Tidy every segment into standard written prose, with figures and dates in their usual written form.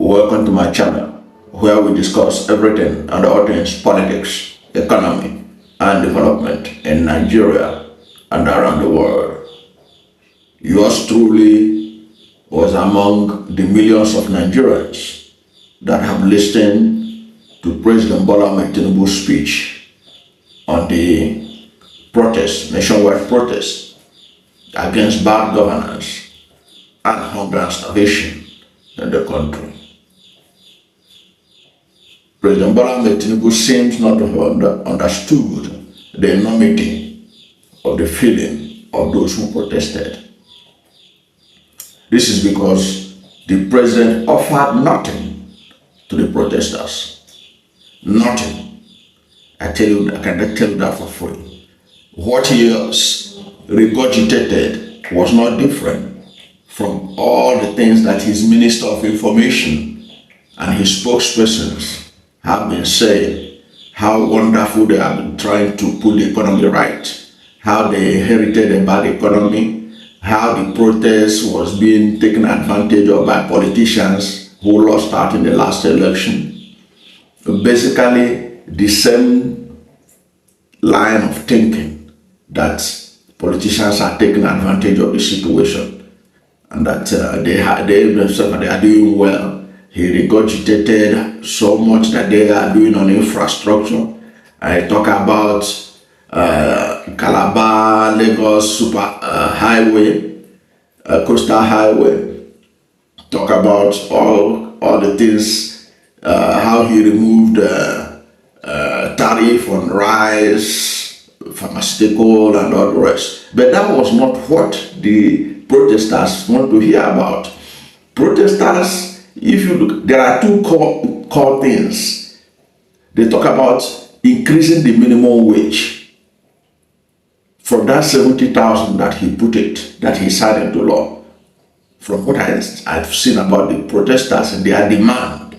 Welcome to my channel, where we discuss everything and all things politics, economy, and development in Nigeria and around the world. Yours truly was among the millions of Nigerians that have listened to President Bola Ahmed Tinubu's speech on the nationwide protest against bad governance and hunger and starvation in the country. President Bola Ahmed Tinubu seems not to have understood the enormity of the feeling of those who protested. This is because the president offered nothing to the protesters. Nothing. I can tell you that for free. What he regurgitated was not different from all the things that his Minister of Information and his spokespersons have been saying, how wonderful they have been trying to put the economy right, how they inherited a bad economy, how the protest was being taken advantage of by politicians who lost out in the last election. Basically, the same line of thinking that politicians are taking advantage of the situation and that they are doing well. He regurgitated so much that they are doing on infrastructure. I talk about Calabar, Lagos super highway, coastal highway. Talk about all the things, how he removed tariff on rice, pharmaceutical, and all the rest. But that was not what the protesters want to hear about. Protesters, if you look, there are two core things. They talk about increasing the minimum wage from that 70,000 that he signed into law. From what I've seen about the protesters and their demand,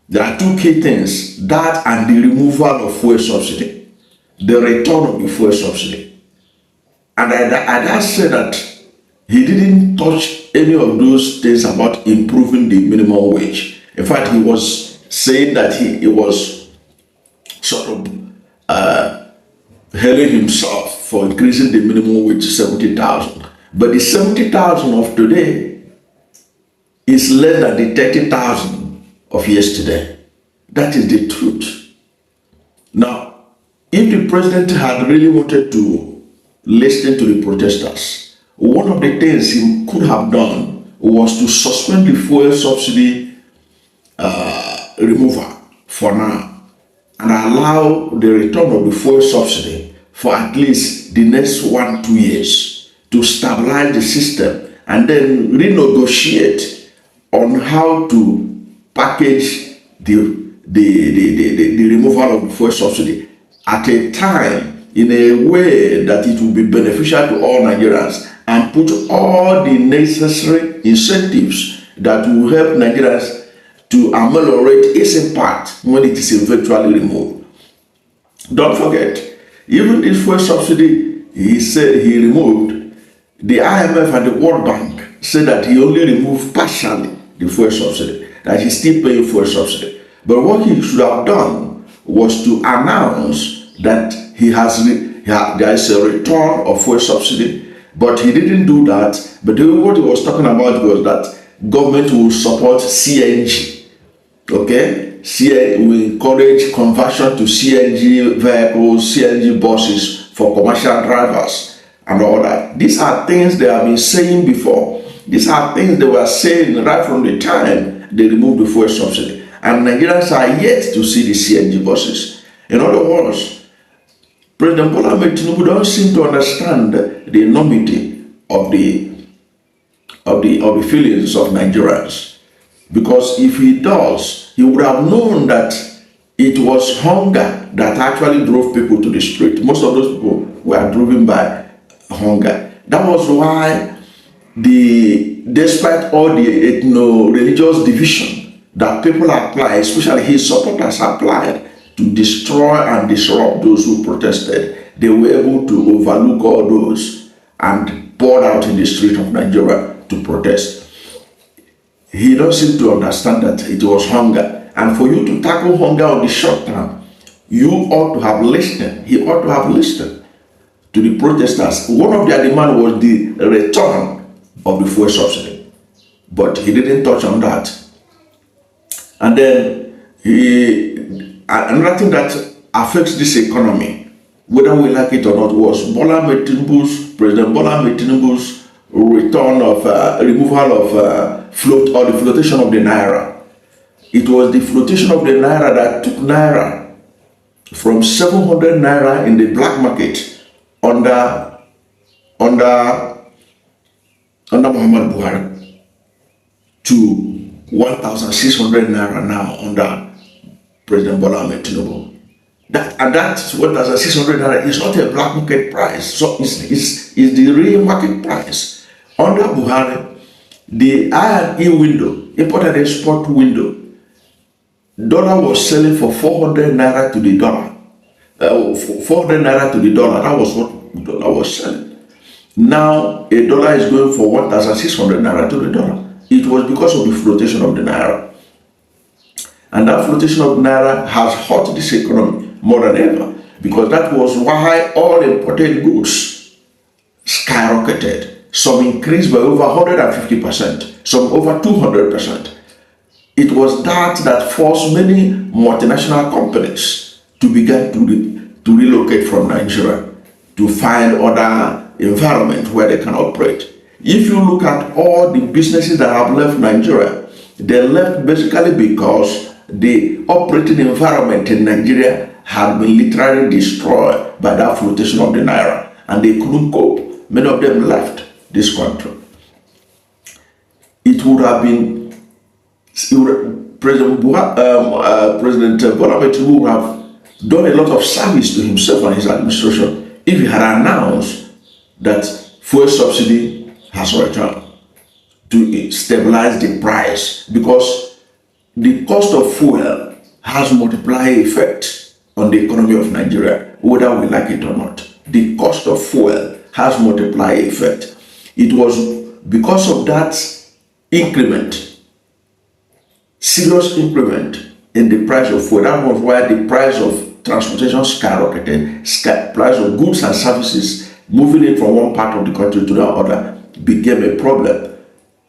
there are two key things: that and the removal of fuel subsidy, the return of the fuel subsidy. And I said that he didn't touch any of those things about improving the minimum wage. In fact, he was saying that he was sort of hailing himself for increasing the minimum wage to 70,000. But the 70,000 of today is less than the 30,000 of yesterday. That is the truth. Now, if the president had really wanted to listen to the protesters, one of the things he could have done was to suspend the fuel subsidy removal for now and allow the return of the fuel subsidy for at least the next 1-2 years to stabilize the system and then renegotiate on how to package the removal of the fuel subsidy at a time in a way that it will be beneficial to all Nigerians, and put all the necessary incentives that will help Nigerians to ameliorate its impact when it is eventually removed. Don't forget, even this fuel subsidy he said he removed, the IMF and the World Bank said that he only removed partially the fuel subsidy, that he's still paying fuel subsidy. But what he should have done was to announce that there is a return of fuel subsidy. But he didn't do that. But what he was talking about was that government will support CNG. Okay? We encourage conversion to CNG vehicles, CNG buses for commercial drivers and all that. These are things they have been saying before. These are things they were saying right from the time they removed the fuel subsidy. And Nigerians are yet to see the CNG buses. In other words, President Bola Ahmed Tinubu don't seem to understand the enormity of the feelings of Nigerians. Because if he does, he would have known that it was hunger that actually drove people to the street. Most of those people were driven by hunger. That was why, despite all the ethno-religious division that people apply, especially his supporters applied, to destroy and disrupt those who protested, they were able to overlook all those and poured out in the street of Nigeria to protest. he doesn't seem to understand that it was hunger. And for you to tackle hunger on the short term, you ought to have listened. He ought to have listened to the protesters. One of their demands was the return of the fuel subsidy, but he didn't touch on that. And then another thing that affects this economy, whether we like it or not, was President Bola Ahmed Tinubu's return of removal of the flotation of the naira. It was the flotation of the naira that took naira from 700 naira in the black market under Muhammad Buhari to 1,600 naira now under President Bola Ahmed Tinubu. That 1,600 naira is not a black market price, so it's the real market price. Under Buhari, the I&E window, import and export window, dollar was selling for 400 naira to the dollar. 400 naira to the dollar, that was what dollar was selling. Now, a dollar is going for 1,600 naira to the dollar. It was because of the flotation of the naira. And that flotation of naira has hurt this economy more than ever, because that was why all imported goods skyrocketed. Some increased by over 150%, some over 200%. It was that forced many multinational companies to begin to relocate from Nigeria to find other environments where they can operate. If you look at all the businesses that have left Nigeria, they left basically because the operating environment in Nigeria had been literally destroyed by that flotation of the naira, and they couldn't cope. Many of them left this country. It would have been President Bola Ahmed Tinubu would have done a lot of service to himself and his administration if he had announced that fuel subsidy has returned to stabilize the price, because the cost of fuel has multiplier effect on the economy of Nigeria, whether we like it or not. The cost of fuel has multiplier effect. It was because of that increment, serious increment in the price of fuel. That was why the price of transportation skyrocketed. Price of goods and services moving it from one part of the country to the other became a problem.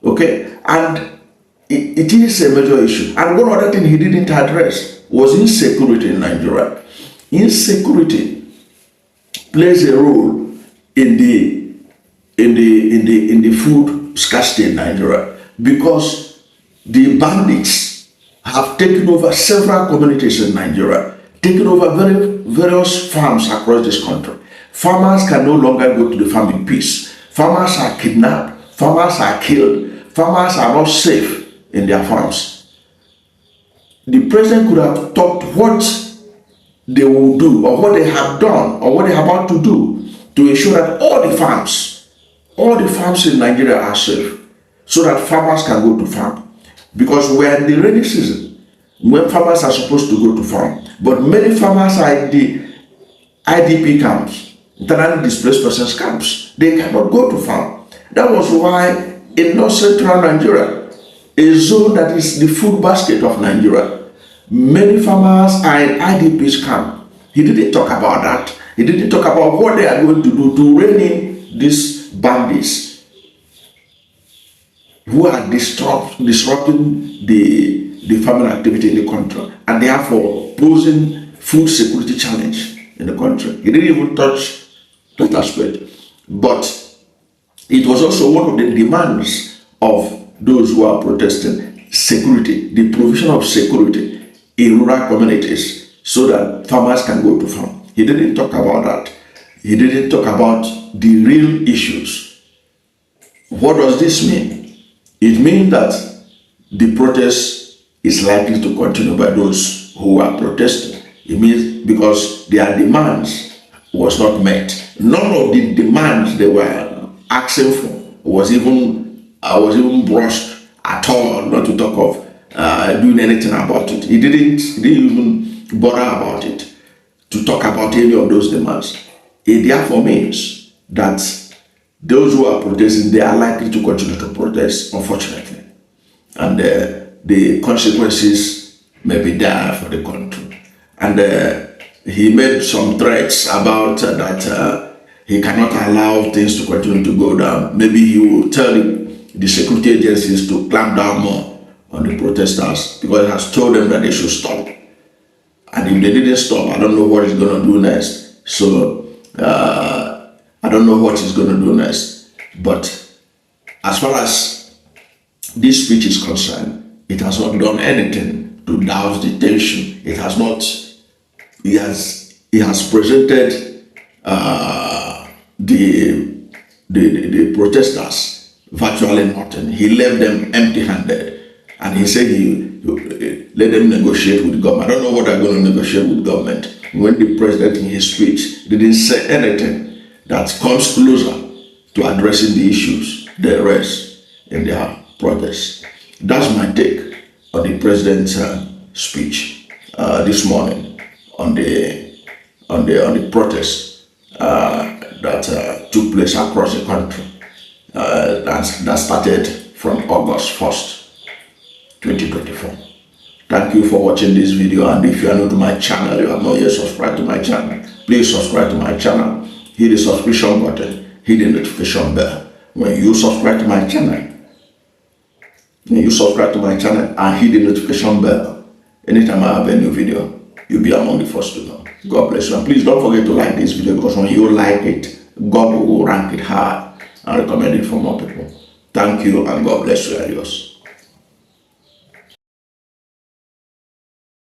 Okay, and it is a major issue. And one other thing he didn't address was insecurity in Nigeria. Insecurity plays a role in the food scarcity in Nigeria, because the bandits have taken over several communities in Nigeria, taken over various farms across this country. Farmers can no longer go to the farm in peace. Farmers are kidnapped. Farmers are killed. Farmers are not safe in their farms. The president could have talked what they will do, or what they have done, or what they are about to do to ensure that all the farms in Nigeria are safe, so that farmers can go to farm. Because we're in the rainy season when farmers are supposed to go to farm, but many farmers are in the IDP camps, internally displaced persons camps. They cannot go to farm. That was why in north central Nigeria, a zone that is the food basket of Nigeria, many farmers are in IDP's camp. He didn't talk about that. He didn't talk about what they are going to do to rein in these bandits who are disrupting the farming activity in the country, and therefore posing food security challenge in the country. He didn't even touch that aspect. But it was also one of the demands of those who are protesting: security, the provision of security in rural communities so that farmers can go to farm. He didn't talk about that. He didn't talk about the real issues. What does this mean? It means that the protest is likely to continue by those who are protesting. It means because their demands was not met. None of the demands they were asking for was even brushed at all, not to talk of doing anything about it. He didn't even bother about it, to talk about any of those demands. It therefore means that those who are protesting, they are likely to continue to protest, unfortunately. and the consequences may be dire for the country. And he made some threats about that he cannot allow things to continue to go down. Maybe he will tell the security agencies to clamp down more on the protesters, because he has told them that they should stop. And if they didn't stop, I don't know what he's going to do next. So I don't know what he's going to do next. But as far as this speech is concerned, it has not done anything to douse the tension. It has not. He has presented the protesters virtually nothing. He left them empty-handed, and he said he let them negotiate with the government. I don't know what they're going to negotiate with government when the president in his speech didn't say anything that comes closer to addressing the issues they raise in their protest. That's my take on the president's speech this morning on the protest that took place across the country. That started from August 1st, 2024. Thank you for watching this video, and if you are new to my channel, you have not yet subscribed to my channel, please subscribe to my channel, hit the subscription button, hit the notification bell. When you subscribe to my channel, and hit the notification bell, anytime I have a new video, you'll be among the first to know. God bless you, and please don't forget to like this video, because when you like it, God will rank it high and recommend it for more people. Thank you, and God bless you, adios.